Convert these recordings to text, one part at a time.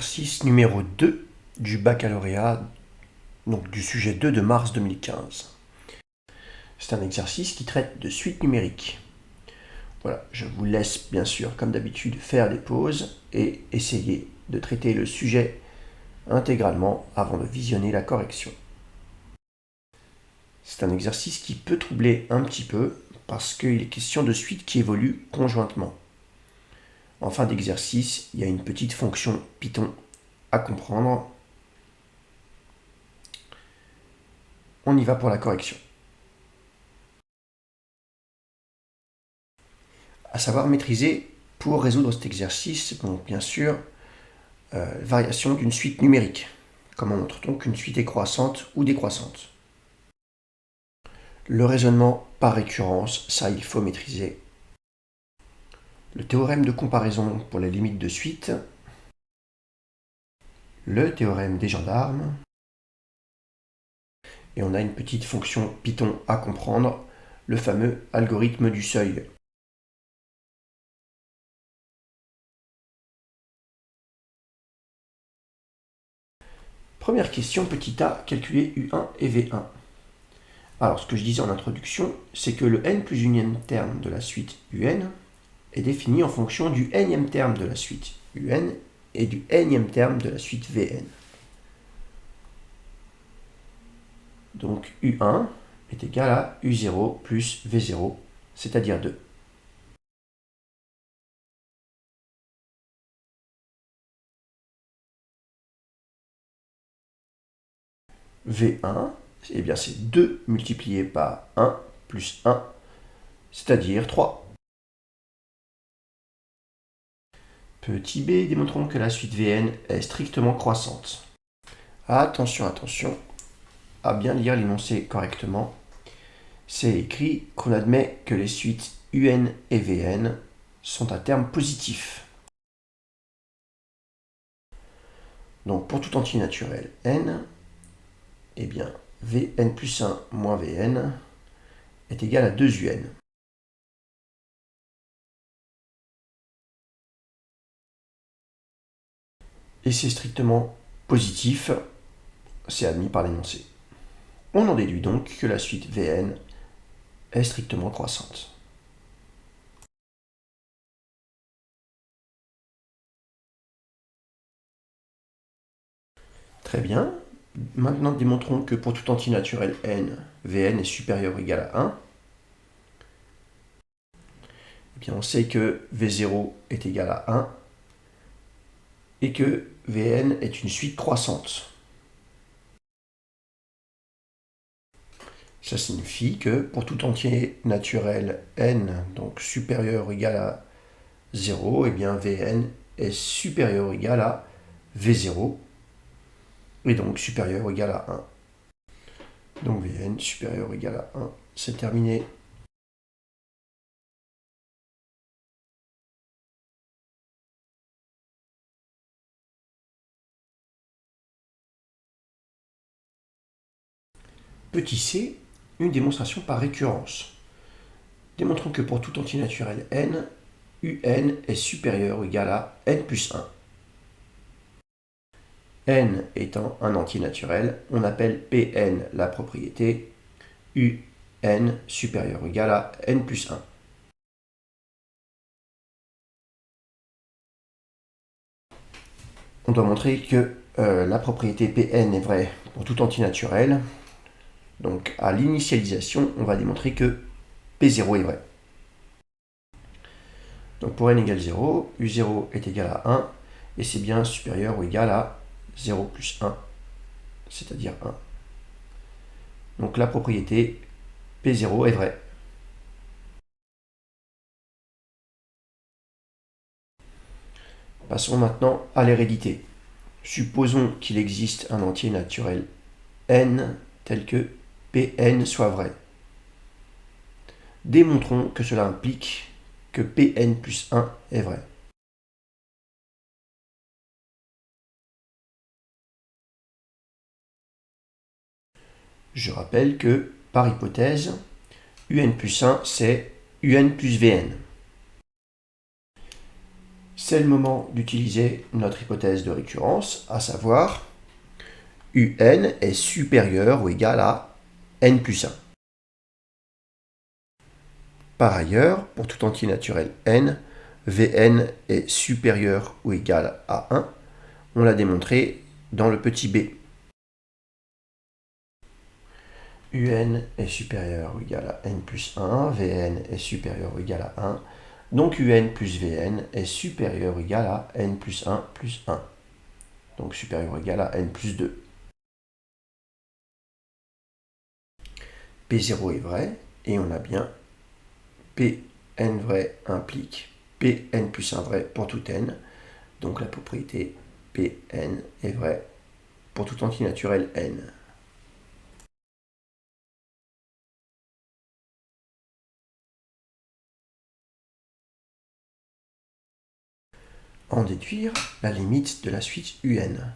l'exercice numéro 2 du baccalauréat, donc du sujet 2 de mars 2015. C'est un exercice qui traite de suite numérique. Voilà, je vous laisse bien sûr, comme d'habitude, faire des pauses et essayer de traiter le sujet intégralement avant de visionner la correction. C'est un exercice qui peut troubler un petit peu parce qu'il est question de suites qui évoluent conjointement. En fin d'exercice, il y a une petite fonction Python à comprendre. On y va pour la correction. À savoir maîtriser pour résoudre cet exercice, donc bien sûr, variation d'une suite numérique. Comment montre-t-on qu'une suite est croissante ou décroissante? Le raisonnement par récurrence, ça il faut maîtriser. Le théorème de comparaison pour les limites de suite. Le théorème des gendarmes. Et on a une petite fonction Python à comprendre, le fameux algorithme du seuil. Première question, petit a, calculer U1 et V1. Alors, ce que je disais en introduction, c'est que le n plus unième terme de la suite UN est défini en fonction du nème terme de la suite UN et du nème terme de la suite VN. Donc U1 est égal à U0 plus V0, c'est-à-dire 2. V1, eh bien c'est 2 multiplié par 1 plus 1, c'est-à-dire 3. Petit b, démontrons que la suite Vn est strictement croissante. Attention, attention, à bien lire l'énoncé correctement. C'est écrit qu'on admet que les suites Un et Vn sont à terme positif. Donc pour tout entier naturel n, eh bien Vn plus 1 moins Vn est égal à 2Un. Et c'est strictement positif, c'est admis par l'énoncé. On en déduit donc que la suite Vn est strictement croissante. Très bien. Maintenant, démontrons que pour tout entier naturel n, Vn est supérieur ou égal à 1. Eh bien, on sait que V0 est égal à 1 et que Vn est une suite croissante. Ça signifie que pour tout entier naturel n, donc supérieur ou égal à 0, eh bien Vn est supérieur ou égal à V0, et donc supérieur ou égal à 1. Donc Vn supérieur ou égal à 1, c'est terminé. Petit c, une démonstration par récurrence. Démontrons que pour tout entier naturel n, Un est supérieur ou égal à n plus 1. N étant un entier naturel, on appelle Pn la propriété Un supérieur ou égal à n plus 1. On doit montrer que la propriété Pn est vraie pour tout entier naturel. Donc à l'initialisation, on va démontrer que P0 est vrai. Donc pour n égale 0, U0 est égal à 1, et c'est bien supérieur ou égal à 0 plus 1, c'est-à-dire 1. Donc la propriété P0 est vraie. Passons maintenant à l'hérédité. Supposons qu'il existe un entier naturel n tel que Pn soit vrai. Démontrons que cela implique que Pn plus 1 est vrai. Je rappelle que, par hypothèse, Un plus 1, c'est Un plus Vn. C'est le moment d'utiliser notre hypothèse de récurrence, à savoir UN est supérieur ou égal à n plus 1. Par ailleurs, pour tout entier naturel n, Vn est supérieur ou égal à 1. On l'a démontré dans le petit b. UN est supérieur ou égal à n plus 1, Vn est supérieur ou égal à 1, donc UN plus Vn est supérieur ou égal à n plus 1 plus 1, donc supérieur ou égal à n plus 2. P0 est vrai, et on a bien Pn vrai implique Pn plus 1 vrai pour tout n, donc la propriété Pn est vrai pour tout entier naturel n. En déduire la limite de la suite un.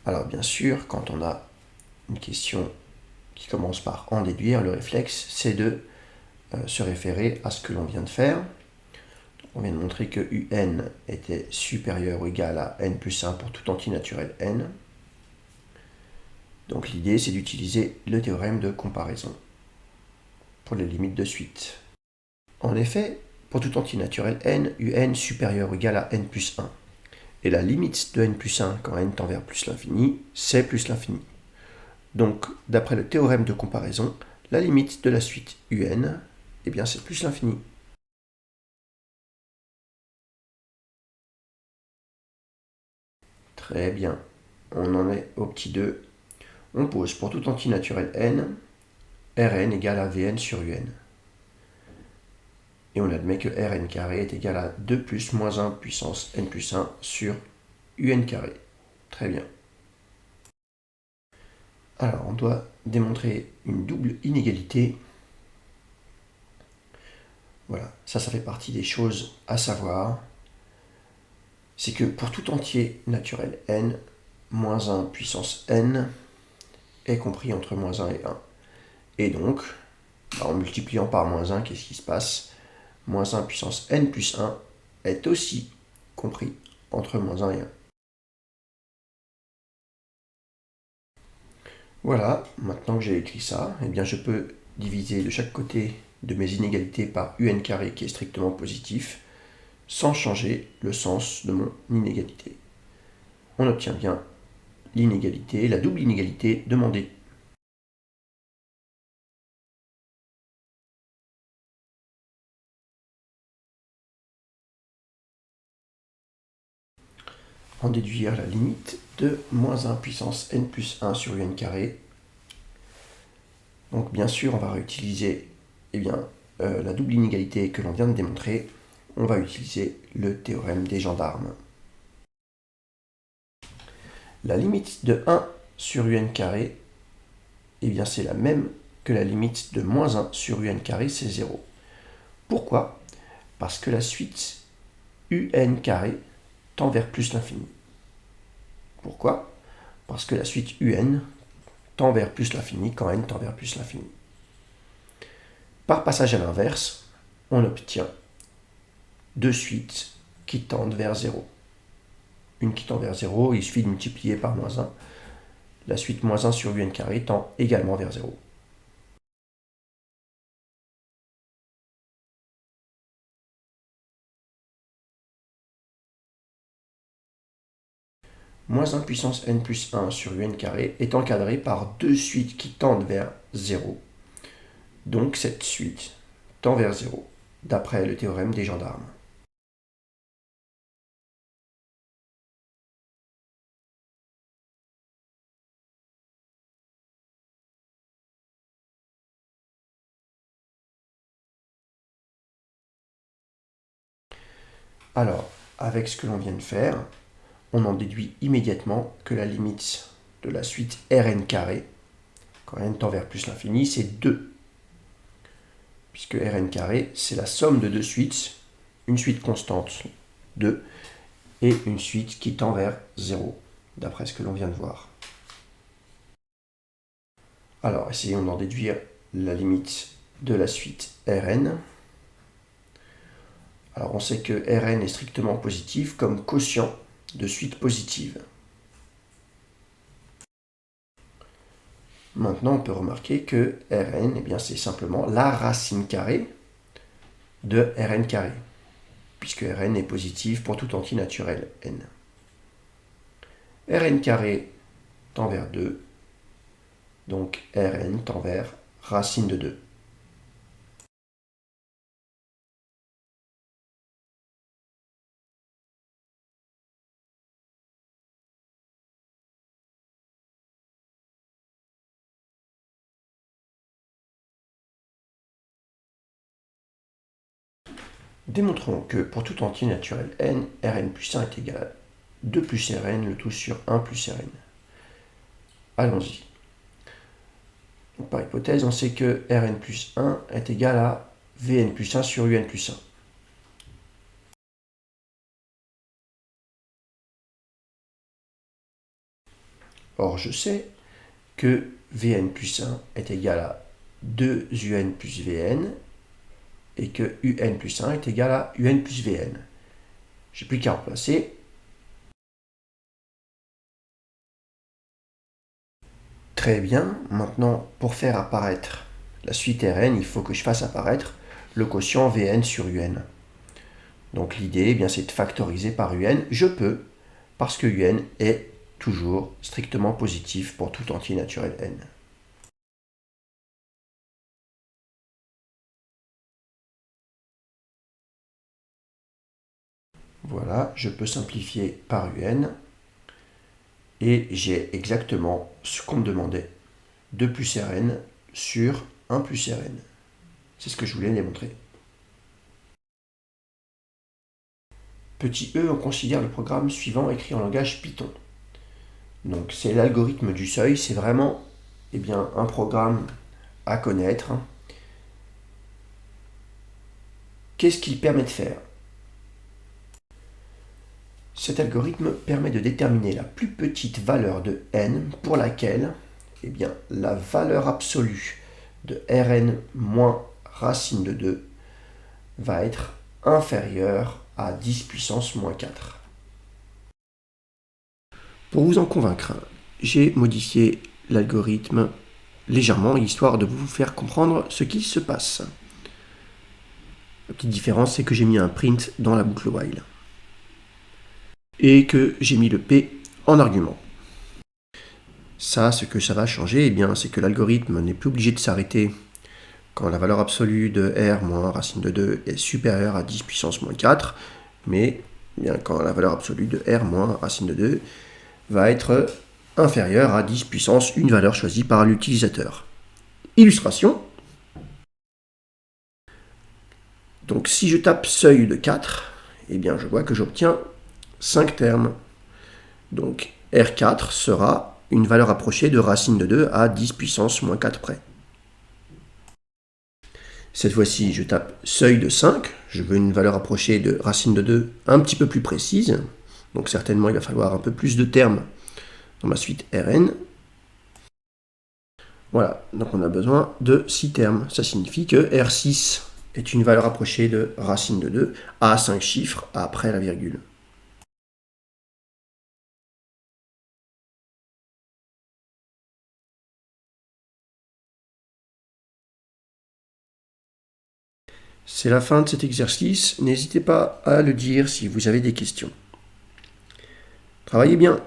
Alors bien sûr, quand on a une question qui commence par en déduire, le réflexe c'est de se référer à ce que l'on vient de faire. On vient de montrer que un était supérieur ou égal à n plus 1 pour tout entier naturel n. Donc l'idée c'est d'utiliser le théorème de comparaison pour les limites de suite. En effet, pour tout entier naturel n, un supérieur ou égal à n plus 1. Et la limite de n plus 1 quand n tend vers plus l'infini, c'est plus l'infini. Donc, d'après le théorème de comparaison, la limite de la suite un, eh bien c'est plus l'infini. Très bien. On en est au petit 2. On pose pour tout entier naturel n, Rn égale à Vn sur un. Et on admet que Rn carré est égal à 2 plus moins 1 puissance n plus 1 sur un carré. Très bien. Alors, on doit démontrer une double inégalité. Voilà, ça fait partie des choses à savoir. C'est que pour tout entier naturel n, moins 1 puissance n est compris entre moins 1 et 1. Et donc, en multipliant par moins 1, qu'est-ce qui se passe? Moins 1 puissance n plus 1 est aussi compris entre moins 1 et 1. Voilà, maintenant que j'ai écrit ça, eh bien je peux diviser de chaque côté de mes inégalités par un carré qui est strictement positif, sans changer le sens de mon inégalité. On obtient bien l'inégalité, la double inégalité demandée. En déduire la limite de moins 1 puissance n plus 1 sur un carré. Donc bien sûr, on va réutiliser la double inégalité que l'on vient de démontrer. On va utiliser le théorème des gendarmes. La limite de 1 sur un carré, c'est la même que la limite de moins 1 sur un carré, c'est 0. Pourquoi? Parce que la suite un carré tend vers plus l'infini. Pourquoi? Parce que la suite un tend vers plus l'infini quand n tend vers plus l'infini. Par passage à l'inverse, on obtient deux suites qui tendent vers 0. Une qui tend vers 0, il suffit de multiplier par moins 1. La suite moins 1 sur un carré tend également vers 0. Moins 1 puissance n plus 1 sur un carré est encadré par deux suites qui tendent vers 0. Donc cette suite tend vers 0, d'après le théorème des gendarmes. Alors, avec ce que l'on vient de faire, on en déduit immédiatement que la limite de la suite Rn carré, quand n tend vers plus l'infini, c'est 2. Puisque Rn carré, c'est la somme de deux suites, une suite constante 2 et une suite qui tend vers 0, d'après ce que l'on vient de voir. Alors, essayons d'en déduire la limite de la suite Rn. Alors on sait que Rn est strictement positif comme quotient de suite positive. Maintenant, on peut remarquer que Rn, eh bien, c'est simplement la racine carrée de Rn carré, puisque Rn est positif pour tout entier naturel n. Rn carré tend vers 2, donc Rn tend vers racine de 2. Démontrons que pour tout entier naturel n, Rn plus 1 est égal à 2 plus Rn, le tout sur 1 plus Rn. Allons-y. Par hypothèse, on sait que Rn plus 1 est égal à Vn plus 1 sur Un plus 1. Or, je sais que Vn plus 1 est égal à 2Un plus Vn et que Un plus 1 est égal à Un plus Vn. J'ai plus qu'à remplacer. Très bien. Maintenant, pour faire apparaître la suite Rn, il faut que je fasse apparaître le quotient Vn sur Un. Donc l'idée, eh bien, c'est de factoriser par Un. Je peux, parce que Un est toujours strictement positif pour tout entier naturel n. Voilà, je peux simplifier par Un et j'ai exactement ce qu'on me demandait. 2 plus Rn sur 1 plus Rn. C'est ce que je voulais démontrer. Petit e, on considère le programme suivant écrit en langage Python. Donc c'est l'algorithme du seuil, c'est vraiment un programme à connaître. Qu'est-ce qu'il permet de faire? Cet algorithme permet de déterminer la plus petite valeur de n pour laquelle la valeur absolue de Rn moins racine de 2 va être inférieure à 10 puissance moins 4. Pour vous en convaincre, j'ai modifié l'algorithme légèrement, histoire de vous faire comprendre ce qui se passe. La petite différence, c'est que j'ai mis un print dans la boucle while. Et que j'ai mis le P en argument. Ça, ce que ça va changer, c'est que l'algorithme n'est plus obligé de s'arrêter quand la valeur absolue de R moins racine de 2 est supérieure à 10 puissance moins 4, mais quand la valeur absolue de R moins racine de 2 va être inférieure à 10 puissance une valeur choisie par l'utilisateur. Illustration. Donc si je tape seuil de 4, je vois que j'obtiens 5 termes. Donc R4 sera une valeur approchée de racine de 2 à 10 puissance moins 4 près. Cette fois-ci, je tape seuil de 5. Je veux une valeur approchée de racine de 2 un petit peu plus précise. Donc certainement, il va falloir un peu plus de termes dans ma suite Rn. Voilà, donc on a besoin de 6 termes. Ça signifie que R6 est une valeur approchée de racine de 2 à 5 chiffres après la virgule. C'est la fin de cet exercice. N'hésitez pas à le dire si vous avez des questions. Travaillez bien.